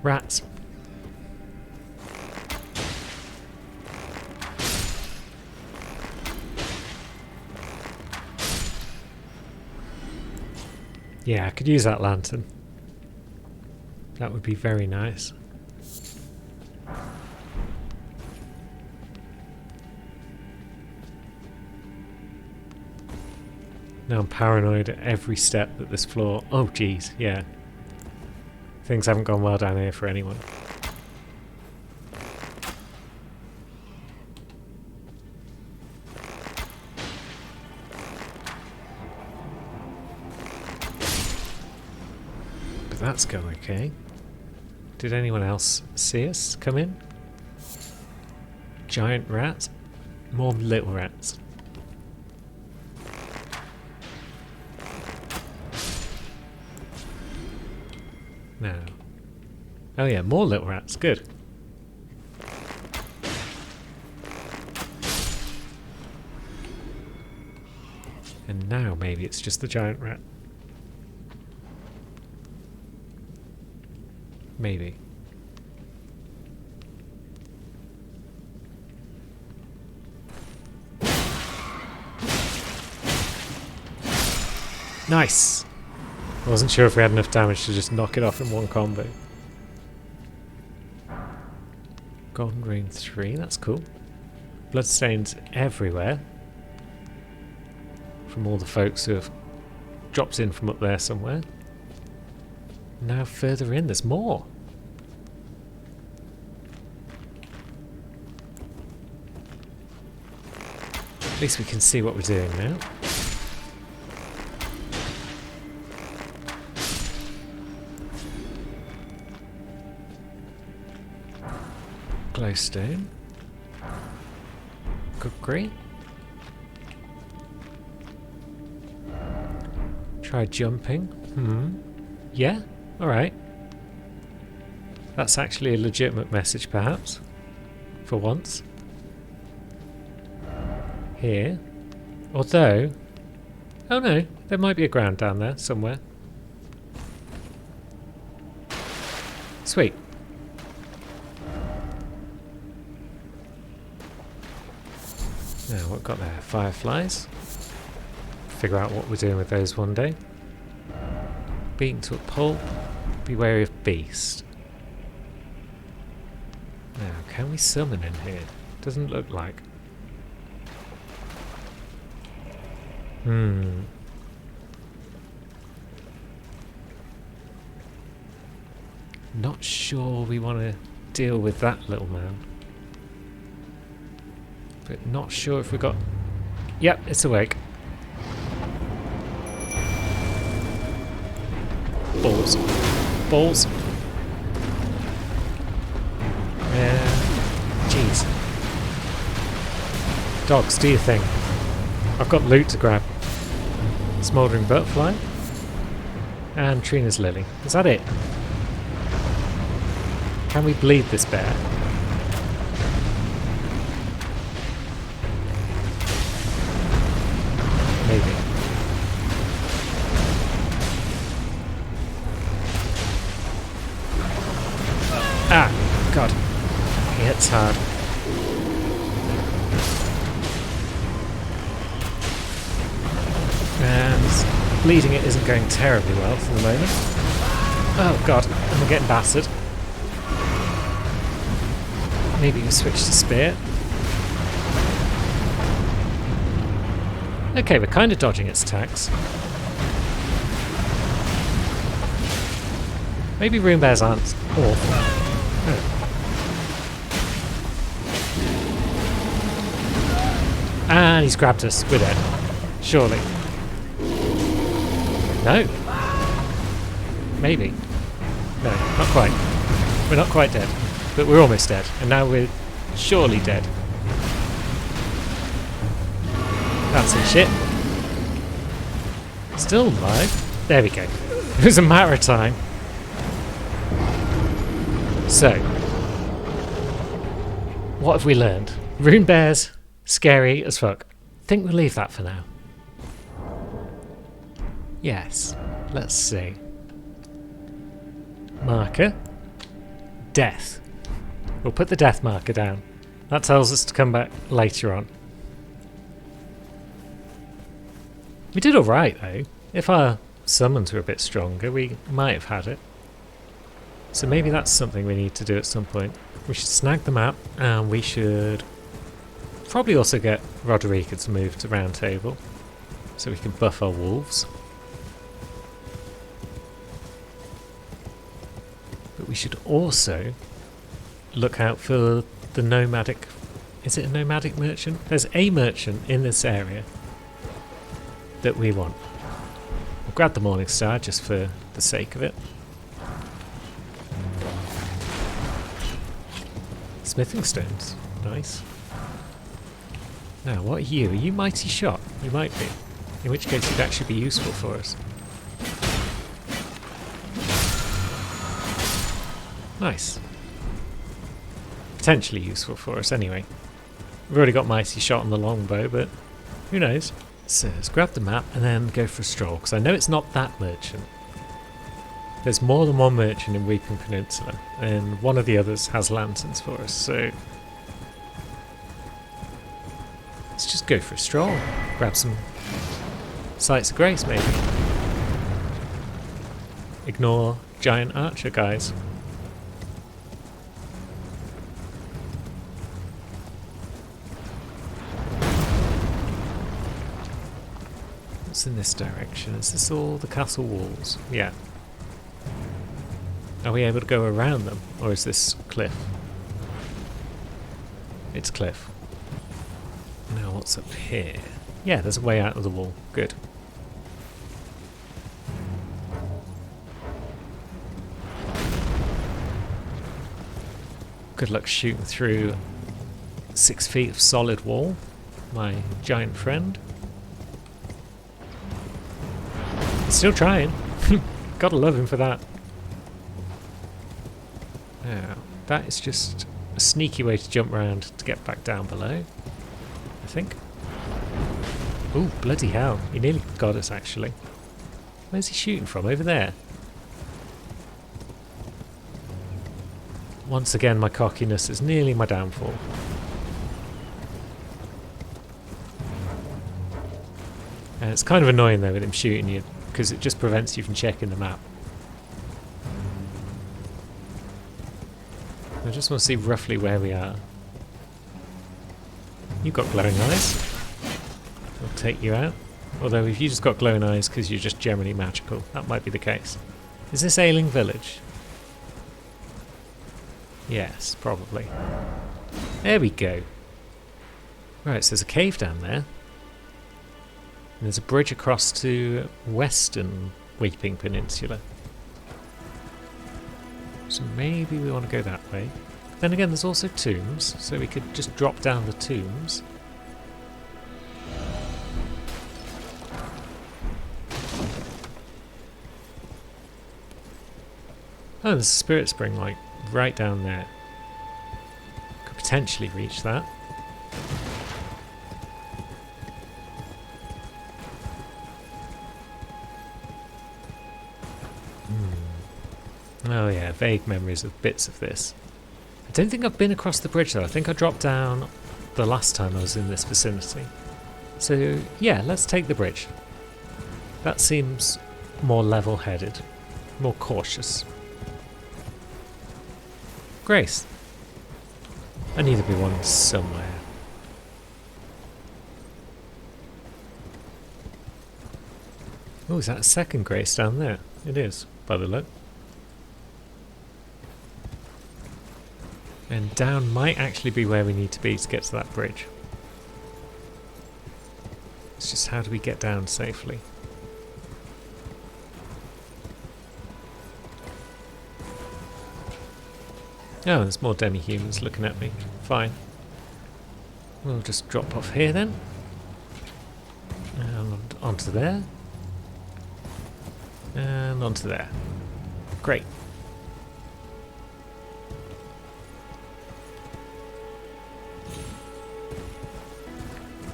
Rats. Yeah, I could use that lantern. That would be very nice. Now I'm paranoid at every step that this floor... Oh, geez, yeah. Things haven't gone well down here for anyone. But that's going okay. Did anyone else see us come in? Giant rat? More little rats. No. Oh yeah, more little rats. Good. And now maybe it's just the giant rat. Maybe. Nice! I wasn't sure if we had enough damage to just knock it off in one combo. Golden Rain 3, that's cool. Bloodstains everywhere. From all the folks who have dropped in from up there somewhere. Now further in, there's more. At least we can see what we're doing now. Glowstone. Kukri. Try jumping. Yeah, alright. That's actually a legitimate message, perhaps. For once. Here. Although... Oh no, there might be a ground down there somewhere. Sweet. Now, what we've got there? Fireflies. Figure out what we're doing with those one day. Beaten to a pulp. Be wary of beast. Now, can we summon in here? Doesn't look like. Not sure we want to deal with that little man. But not sure if we got... Yep, it's awake. Balls. Balls. Jeez. Dogs, do your thing. I've got loot to grab. Smouldering butterfly. And Trina's lily. Is that it? Can we bleed this bear? Maybe. Ah! God. He hits hard. And bleeding it isn't going terribly well for the moment. Oh god, and we're getting battered. Maybe we switch to spear. Okay, we're kind of dodging its attacks. Maybe rune bears aren't awful. Oh. And he's grabbed us. We're dead. Surely. No. Maybe. No, not quite. We're not quite dead. But we're almost dead. And now we're surely dead. That's some shit. Still alive. There we go. It was a matter of time. So. What have we learned? Rune bears, scary as fuck. Think we'll leave that for now. Yes. Let's see. Marker. Death. We'll put the death marker down. That tells us to come back later on. We did alright though. If our summons were a bit stronger, we might have had it. So maybe that's something we need to do at some point. We should snag the map, and we should probably also get Roderica to move to Round Table so we can buff our wolves. But we should also look out for the nomadic... Is it a nomadic merchant? There's a merchant in this area that we want. We'll grab the Morning Star just for the sake of it. Smithing stones. Nice. Now, what are you? Are you Mighty Shot? You might be. In which case you'd actually be useful for us. Nice. Potentially useful for us anyway. We've already got Mighty Shot on the longbow, but who knows? So let's grab the map and then go for a stroll, because I know it's not that merchant. There's more than one merchant in Weeping Peninsula, and one of the others has lanterns for us, so let's just go for a stroll. Grab some Sights of Grace, maybe. Ignore giant archer guys. What's in this direction? Is this all the castle walls? Yeah. Are we able to go around them, or is this cliff? It's cliff. Now what's up here? Yeah, there's a way out of the wall. Good. Good luck shooting through 6 feet of solid wall, my giant friend. He's still trying. Gotta love him for that. Now, that is just a sneaky way to jump around to get back down below, I think. Ooh, bloody hell. He nearly got us, actually. Where's he shooting from? Over there. Once again, my cockiness is nearly my downfall. And it's kind of annoying, though, with him shooting you, because it just prevents you from checking the map. I just want to see roughly where we are. You've got glowing eyes. I'll take you out. Although if you just got glowing eyes because you're just generally magical, that might be the case. Is this Ailing Village? Yes, probably. There we go. Right, so there's a cave down there. And there's a bridge across to Western Weeping Peninsula. So maybe we want to go that way. Then again, there's also tombs, so we could just drop down the tombs. Oh, there's a spirit spring, like, right down there. Could potentially reach that. Oh yeah, vague memories of bits of this. I don't think I've been across the bridge though. I think I dropped down the last time I was in this vicinity. So yeah, let's take the bridge. That seems more level-headed, more cautious. Grace. I need to be one somewhere. Oh, is that a second Grace down there? It is, by the look. And down might actually be where we need to be to get to that bridge. It's just how do we get down safely? Oh, there's more demi-humans looking at me. Fine. We'll just drop off here then. And onto there. And onto there. Great.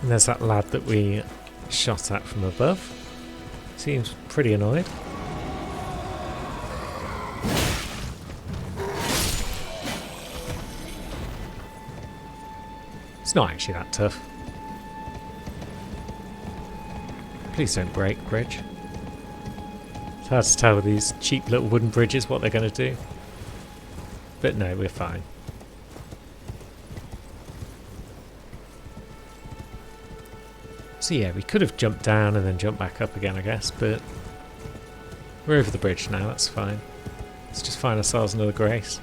And there's that lad that we shot at from above. Seems pretty annoyed. It's not actually that tough. Please don't break, bridge. It's hard to tell with these cheap little wooden bridges what they're going to do. But no, we're fine. So yeah, we could have jumped down and then jumped back up again, I guess, but we're over the bridge now, that's fine. Let's just find ourselves another grace.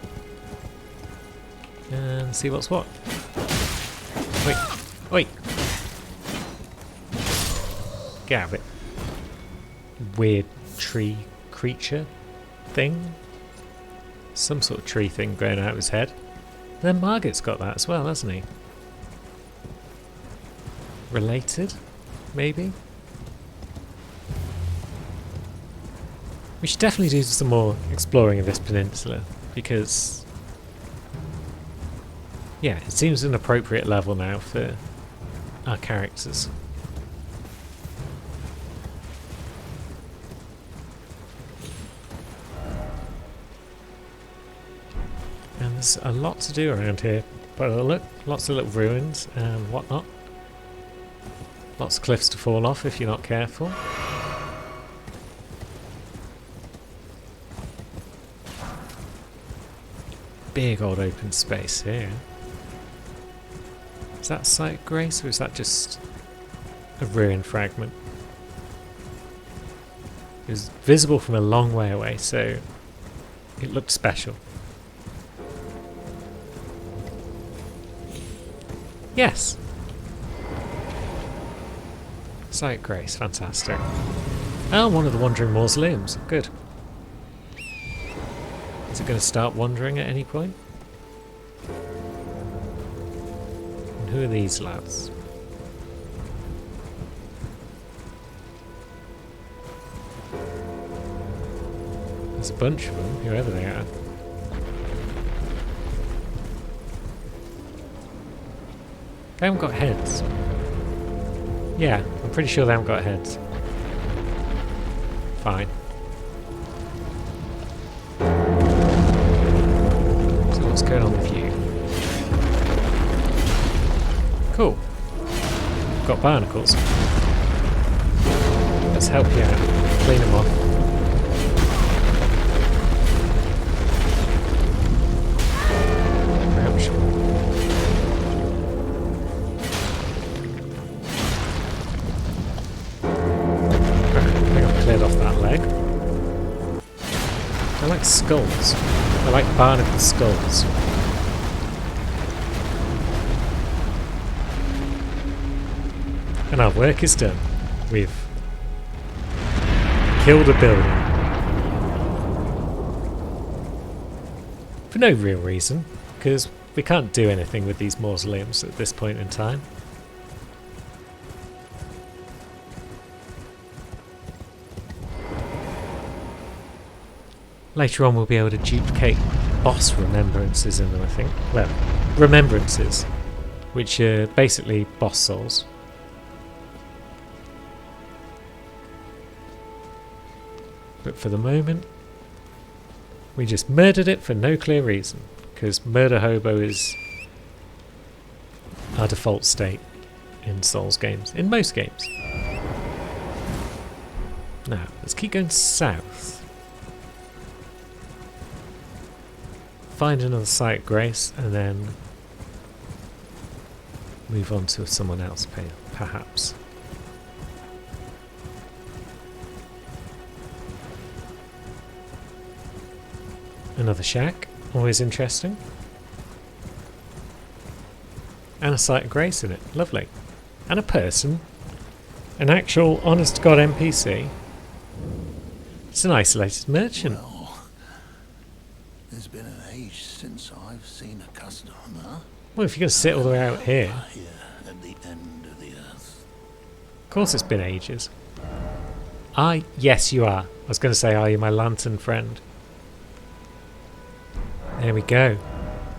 And see what's what. Wait, wait! Get out of it. Weird tree creature thing. Some sort of tree thing growing out of his head. Then Margit's got that as well, hasn't he? Related? Maybe? We should definitely do some more exploring of this peninsula, because yeah, it seems an appropriate level now for our characters. And there's a lot to do around here. But look, lots of little ruins and whatnot. Lots of cliffs to fall off if you're not careful. Big old open space here. Is that Site of Grace or is that just a ruin fragment? It was visible from a long way away, so it looked special. Yes! Site of Grace, fantastic. Oh, one of the wandering mausoleums. Good. Is it going to start wandering at any point? And who are these lads? There's a bunch of them, whoever they are. They haven't got heads. Yeah, I'm pretty sure they haven't got heads. Fine. So what's going on with you? Cool. Got barnacles. Let's help you out. Clean them off. Skulls. I like barnacle skulls. And our work is done. We've killed a building. For no real reason, because we can't do anything with these mausoleums at this point in time. Later on we'll be able to duplicate boss remembrances in them, I think. Well, remembrances, which are basically boss souls. But for the moment, we just murdered it for no clear reason, because murder hobo is our default state in Souls games, in most games. Now, let's keep going south. Find another Site of Grace and then move on to someone else, perhaps. Another shack, always interesting. And a Site of Grace in it, lovely. And a person, an actual honest-to-God NPC. It's an isolated merchant. Well, there's been an age since I've seen a customer. Well, if you're going to sit all the way out here. Here at the end of the earth. Of course it's been ages. Yes you are. I was going to say, are you my lantern friend? There we go.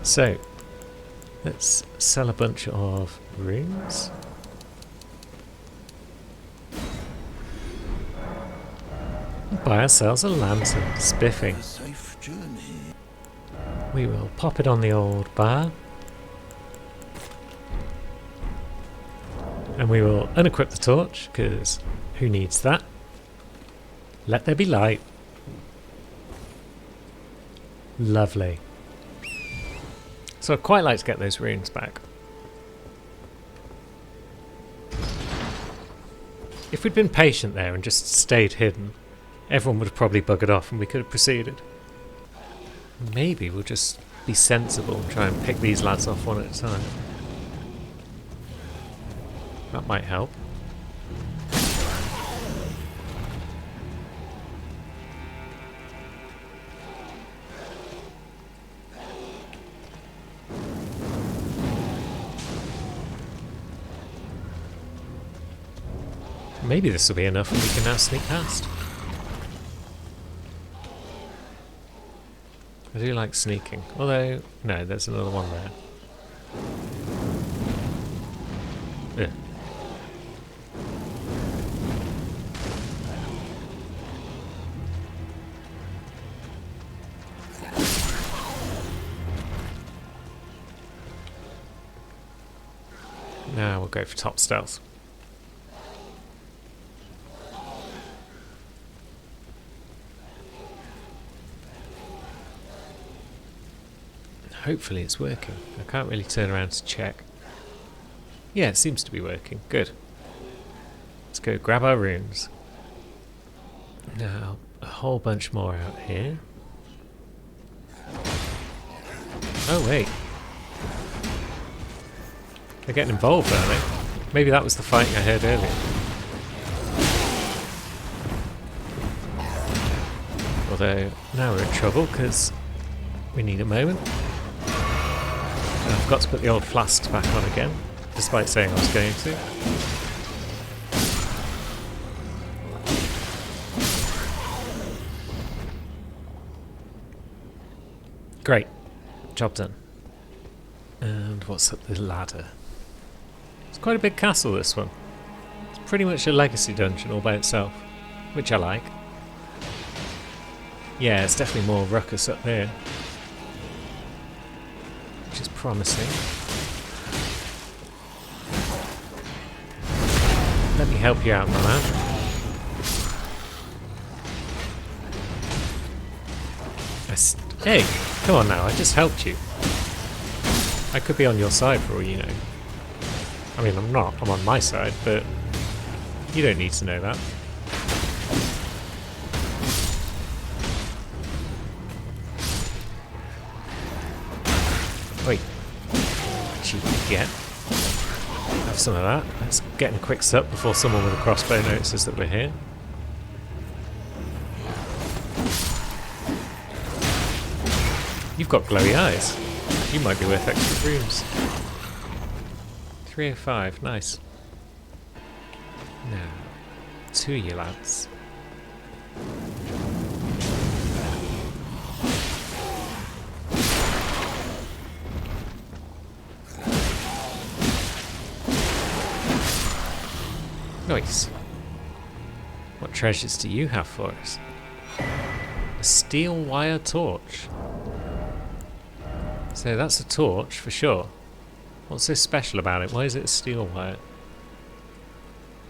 So, let's sell a bunch of runes. Buy ourselves a lantern. Spiffing. A safe journey. We will pop it on the old bar. And we will unequip the torch, because who needs that? Let there be light. Lovely. So I'd quite like to get those runes back. If we'd been patient there and just stayed hidden, everyone would have probably buggered off and we could have proceeded. Maybe we'll just be sensible and try and pick these lads off one at a time. That might help. Maybe this will be enough and we can now sneak past. I do like sneaking. Although, no, there's another one there. Ugh. Now we'll go for top stealth. Hopefully it's working. I can't really turn around to check. Yeah, it seems to be working. Good. Let's go grab our runes. Now, a whole bunch more out here. Oh, wait. They're getting involved, aren't they? Maybe that was the fighting I heard earlier. Although, now we're in trouble because we need a moment. I've got to put the old flasks back on again, despite saying I was going to. Great. Job done. And what's up the ladder? It's quite a big castle, this one. It's pretty much a legacy dungeon all by itself, which I like. Yeah, it's definitely more ruckus up here. Which is promising. Let me help you out, my man. Hey, come on now, I just helped you. I could be on your side for all you know. I mean, I'm not, I'm on my side, but you don't need to know that. Wait, cheeky get. Have some of that. Let's get in a quick sup before someone with a crossbow notices that we're here. You've got glowy eyes. You might be worth extra rooms. 305, nice. Now, to you lads. Nice. What treasures do you have for us? A steel wire torch. So that's a torch for sure. What's so special about it? Why is it a steel wire?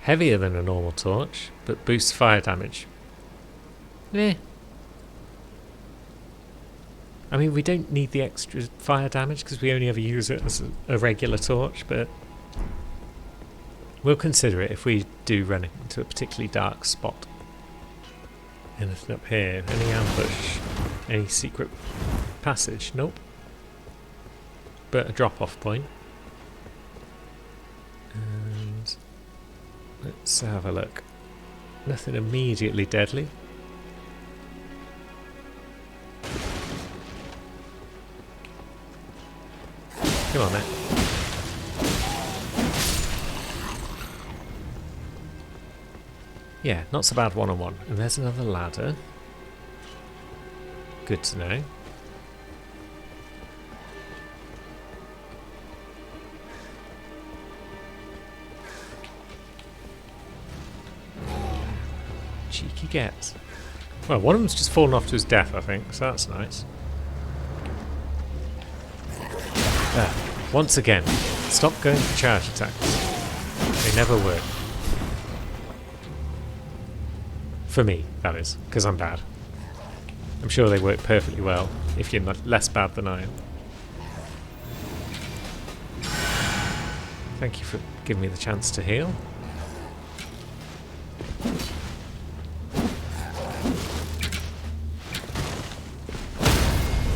Heavier than a normal torch, but boosts fire damage. Eh. I mean, we don't need the extra fire damage because we only ever use it as a regular torch, but we'll consider it if we do run into a particularly dark spot. Anything up here? Any ambush? Any secret passage? Nope. But a drop-off point. And let's have a look. Nothing immediately deadly. Come on then. Yeah, not so bad one-on-one. And there's another ladder. Good to know. Cheeky get. Well, one of them's just fallen off to his death, I think, so that's nice. Once again, stop going for charge attacks. They They never work. For me, that is, because I'm bad. I'm sure they work perfectly well if you're not less bad than I am. Thank you for giving me the chance to heal.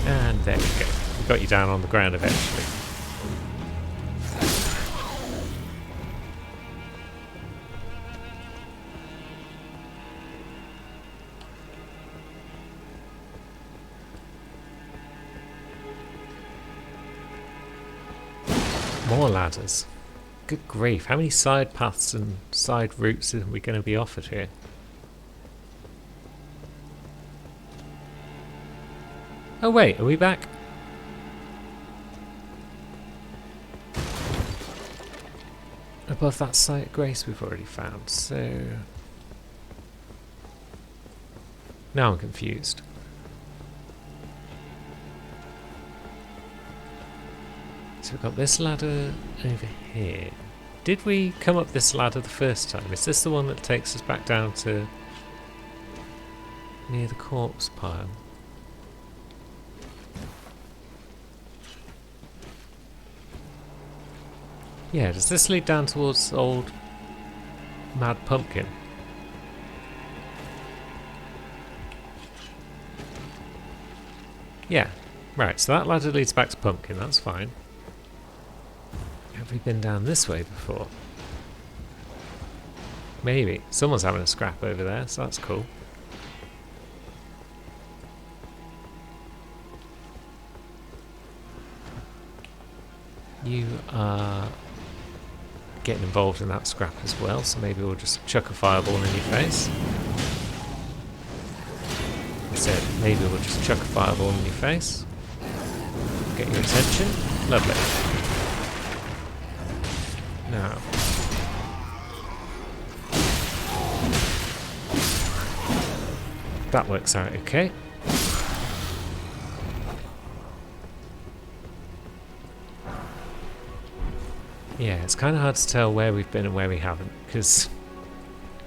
And there we go. We got you down on the ground eventually. More ladders. Good grief, how many side paths and side routes are we going to be offered here? Oh wait, are we back? Above that site of grace we've already found, so... Now I'm confused. So we've got this ladder over here. Did we come up this ladder the first time? Is this the one that takes us back down to near the corpse pile? Yeah, does this lead down towards old Mad Pumpkin? Yeah, right, so that ladder leads back to Pumpkin, that's fine. Have we been down this way before? Maybe. Someone's having a scrap over there, so that's cool. You are getting involved in that scrap as well, so maybe we'll just chuck a fireball in your face. I said, maybe we'll just chuck a fireball in your face. Get your attention. Lovely. Now. That works out okay. Yeah, it's kind of hard to tell where we've been and where we haven't, because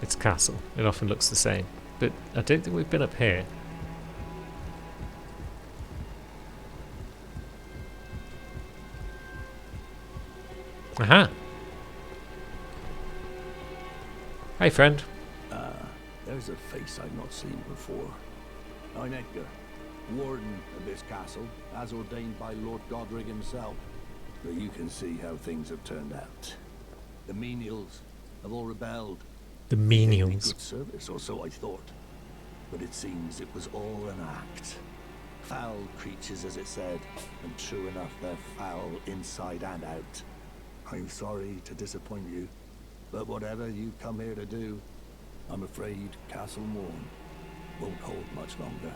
it's a castle. It often looks the same. But I don't think we've been up here. Aha! Hey, friend. There's a face I've not seen before. I'm Edgar, warden of this castle, as ordained by Lord Godric himself. But you can see how things have turned out. The menials have all rebelled. The They gave me menials. good service, or so I thought. But it seems it was all an act. Foul creatures, as it said, and true enough, they're foul inside and out. I'm sorry to disappoint you, but whatever you come here to do, I'm afraid Castle Morn won't hold much longer.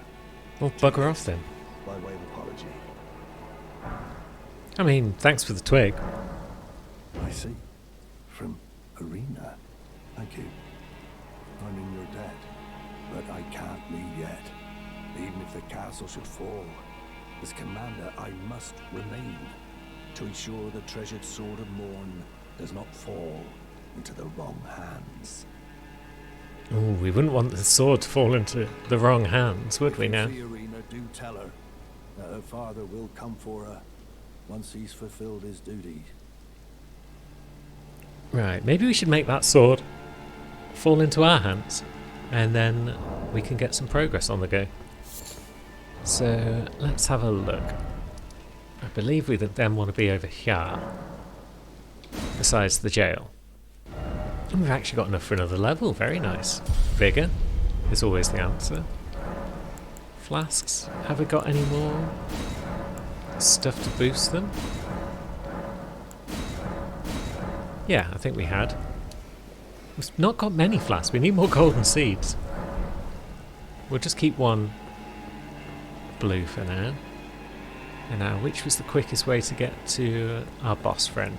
Well, bugger off then. By way of apology. I mean, thanks for the twig. I see. From Arena. Thank you. I'm in your debt, but I can't leave yet. Even if the castle should fall, as commander, I must remain to ensure the treasured sword of Morn does not fall into the wrong hands. Ooh, we wouldn't want the sword to fall into the wrong hands, would we now? If you see Arena, do tell her that her father will come for her once he's fulfilled his duty. Right, maybe we should make that sword fall into our hands, and then we can get some progress on the go. So, let's have a look. I believe we then want to be over here, besides the jail. And we've actually got enough for another level, very nice. Vigor is always the answer. Flasks, have we got any more stuff to boost them? Yeah, I think we had. We've not got many flasks, we need more golden seeds. We'll just keep one blue for now. And now, which was the quickest way to get to our boss friend?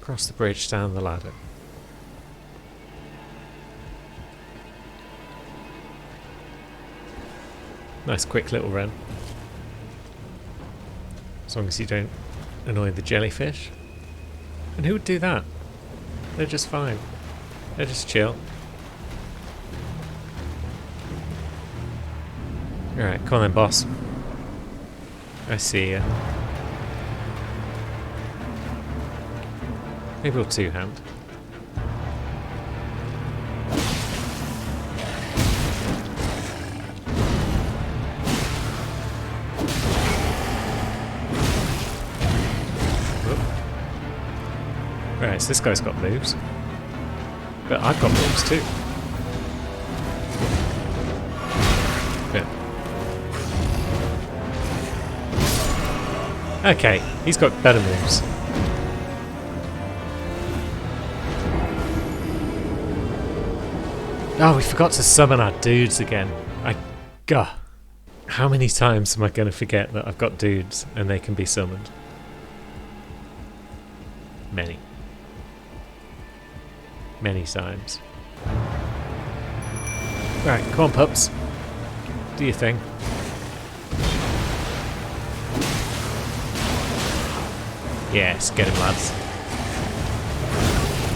Across the bridge, down the ladder. Nice quick little run. As long as you don't annoy the jellyfish. And who would do that? They're just fine. They're just chill. Alright, come on then, boss. I see ya. Maybe we'll two-hand. Right, so this guy's got moves. But I've got moves too. Yeah. Okay, he's got better moves. Oh, we forgot to summon our dudes again. Gah. How many times am I going to forget that I've got dudes and they can be summoned? Many. Many times. Right, come on, pups. Do your thing. Yes, get him, lads.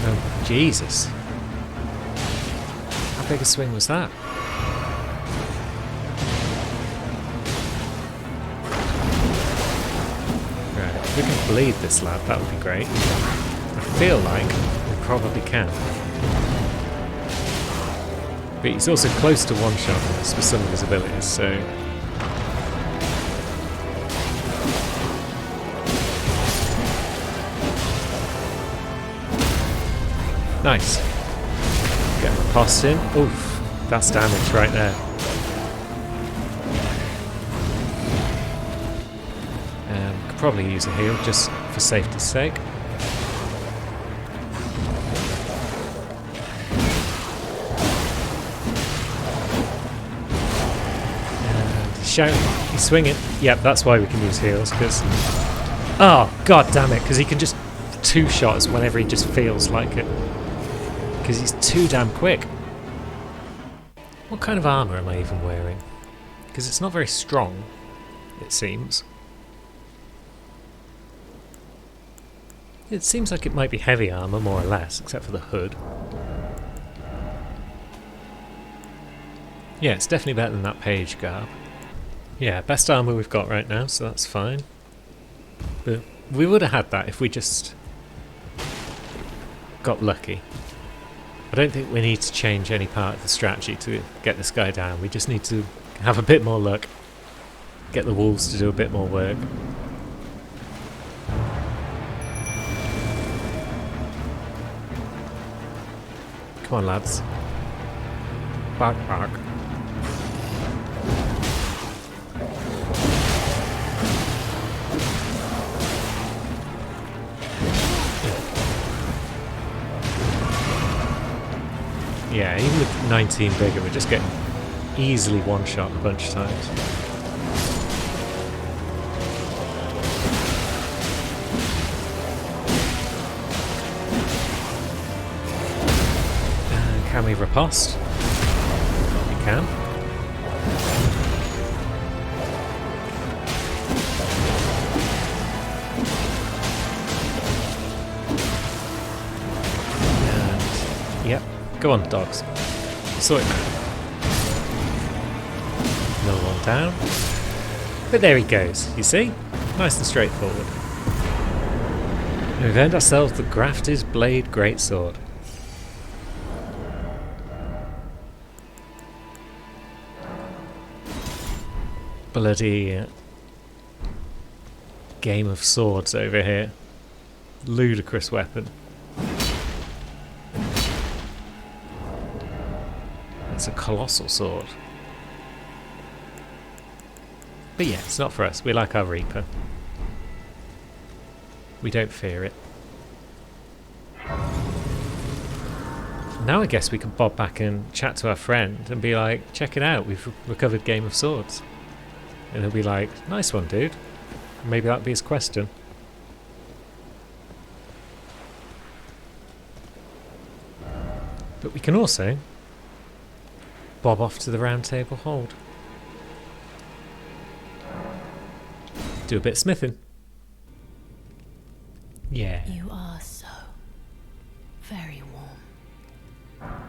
Oh, Jesus. How big a swing was that? Right, if we can bleed this lad, that would be great. I feel like we probably can. But he's also close to one-shot us with some of his abilities, so... Nice. Get a riposte in. Oof, that's damage right there. Could probably use a heal just for safety's sake. He's swinging. Yep, that's why we can use heals, because... Oh, god damn it, because he can just two-shot us whenever he just feels like it. Because he's too damn quick. What kind of armour am I even wearing? Because it's not very strong, it seems. It seems like it might be heavy armour, more or less, except for the hood. Yeah, it's definitely better than that page garb. Yeah, best armour we've got right now, so that's fine. But we would have had that if we just got lucky. I don't think we need to change any part of the strategy to get this guy down. We just need to have a bit more luck. Get the wolves to do a bit more work. Come on, lads. Bark, bark. Yeah, even with 19 bigger, we're just getting easily one-shot a bunch of times. Can we riposte? We can. And, yep. Go on, dogs. Sort it out. Another one down. But there he goes, you see? Nice and straightforward. And we've earned ourselves the Grafted Blade Greatsword. Bloody Game of Swords over here. Ludicrous weapon. It's a colossal sword. But yeah, it's not for us. We like our Reaper. We don't fear it. Now I guess we can bob back and chat to our friend and be like, check it out, we've recovered Game of Swords. And he'll be like, nice one, dude. Maybe that'll be his question. But we can also bob off to the Round Table Hold. Do a bit of smithing. Yeah. You are so very warm.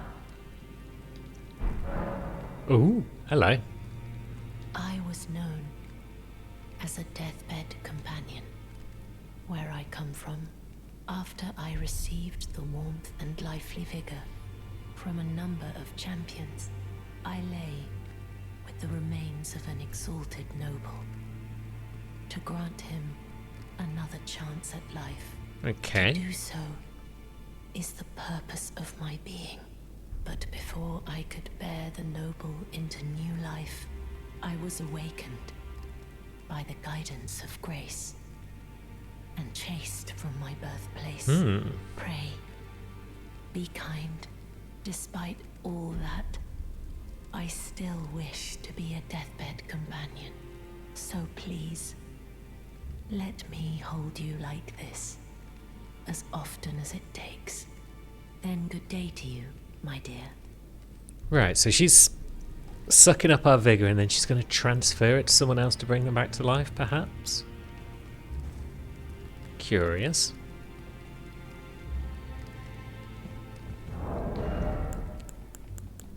Ooh, hello. I was known as a deathbed companion. Where I come from, after I received the warmth and lively vigor from a number of champions, I lay with the remains of an exalted noble to grant him another chance at life. Okay. To do so is the purpose of my being. But before I could bear the noble into new life, I was awakened by the guidance of grace and chased from my birthplace. Pray, be kind. Despite all that, I still wish to be a deathbed companion. So please, let me hold you like this, as often as it takes. Then good day to you, my dear. Right, so she's sucking up our vigor and then she's going to transfer it to someone else to bring them back to life, perhaps? Curious.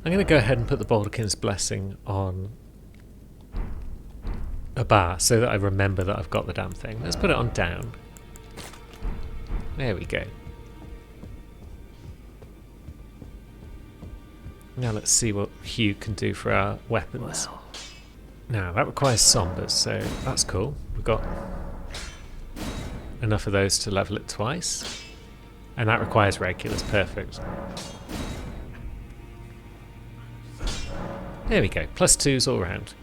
I'm going to go ahead and put the Baldachin's Blessing on a bar so that I remember that I've got the damn thing. Let's put it on down. There we go. Now let's see what Hugh can do for our weapons. Well, Now, that requires Sombers, so that's cool. We've got enough of those to level it twice. And that requires regulars, perfect. There we go, +2s all round.